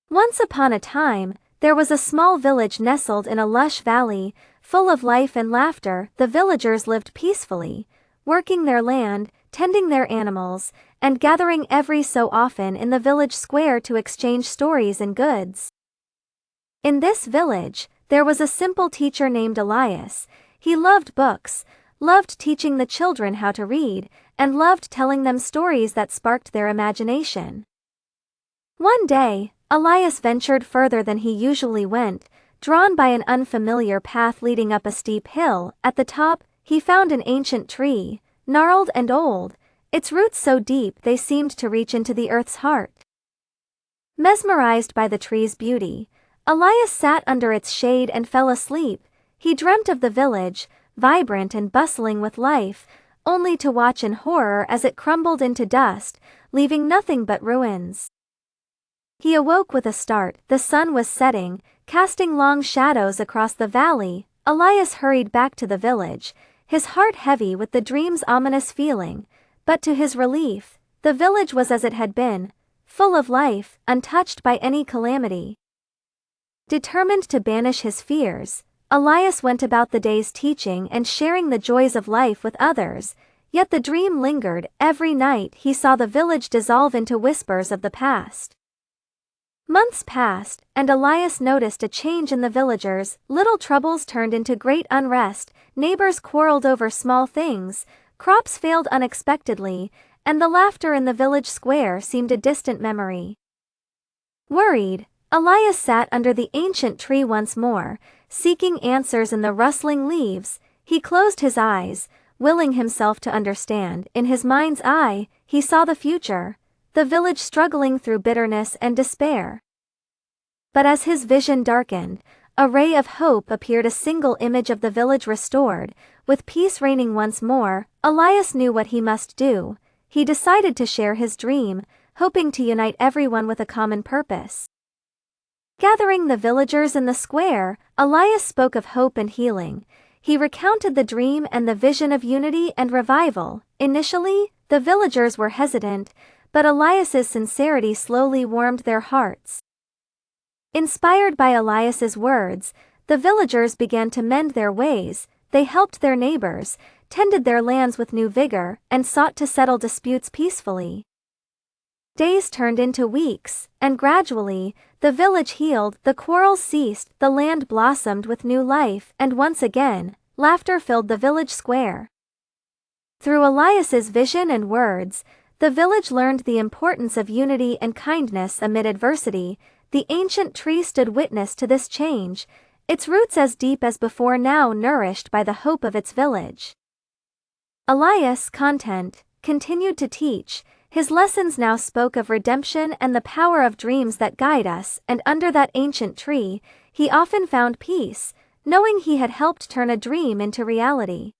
Once upon a time, there was a small village nestled in a lush valley, full of life and laughter. The villagers lived peacefully, working their land, tending their animals, and gathering every so often in the village square to exchange stories and goods. In this village, there was a simple teacher named Elias. He loved books, loved teaching the children how to read, and loved telling them stories that sparked their imagination. One day, Elias ventured further than he usually went, drawn by an unfamiliar path leading up a steep hill. At the top, he found an ancient tree, gnarled and old, its roots so deep they seemed to reach into the earth's heart. Mesmerized by the tree's beauty, Elias sat under its shade and fell asleep. He dreamt of the village, vibrant and bustling with life, only to watch in horror as it crumbled into dust, leaving nothing but ruins. He awoke with a start. The sun was setting, casting long shadows across the valley. Elias hurried back to the village, his heart heavy with the dream's ominous feeling, but to his relief, the village was as it had been, full of life, untouched by any calamity. Determined to banish his fears, Elias went about the days teaching and sharing the joys of life with others, yet the dream lingered. Every night he saw the village dissolve into whispers of the past. Months passed, and Elias noticed a change in the villagers. Little troubles turned into great unrest, neighbors quarreled over small things, crops failed unexpectedly, and the laughter in the village square seemed a distant memory. Worried, Elias sat under the ancient tree once more, seeking answers in the rustling leaves. He closed his eyes, willing himself to understand. In his mind's eye, he saw the future, the village struggling through bitterness and despair. But as his vision darkened, a ray of hope appeared, a single image of the village restored, with peace reigning once more. Elias knew what he must do. He decided to share his dream, hoping to unite everyone with a common purpose. Gathering the villagers in the square, Elias spoke of hope and healing. He recounted the dream and the vision of unity and revival. Initially, the villagers were hesitant, but Elias's sincerity slowly warmed their hearts. Inspired by Elias's words, the villagers began to mend their ways. They helped their neighbors, tended their lands with new vigor, and sought to settle disputes peacefully. Days turned into weeks, and gradually, the village healed, the quarrels ceased, the land blossomed with new life, and once again, laughter filled the village square. Through Elias's vision and words, the village learned the importance of unity and kindness amid adversity. The ancient tree stood witness to this change, its roots as deep as before, now nourished by the hope of its village. Elias, content, continued to teach. His lessons now spoke of redemption and the power of dreams that guide us, and under that ancient tree, he often found peace, knowing he had helped turn a dream into reality.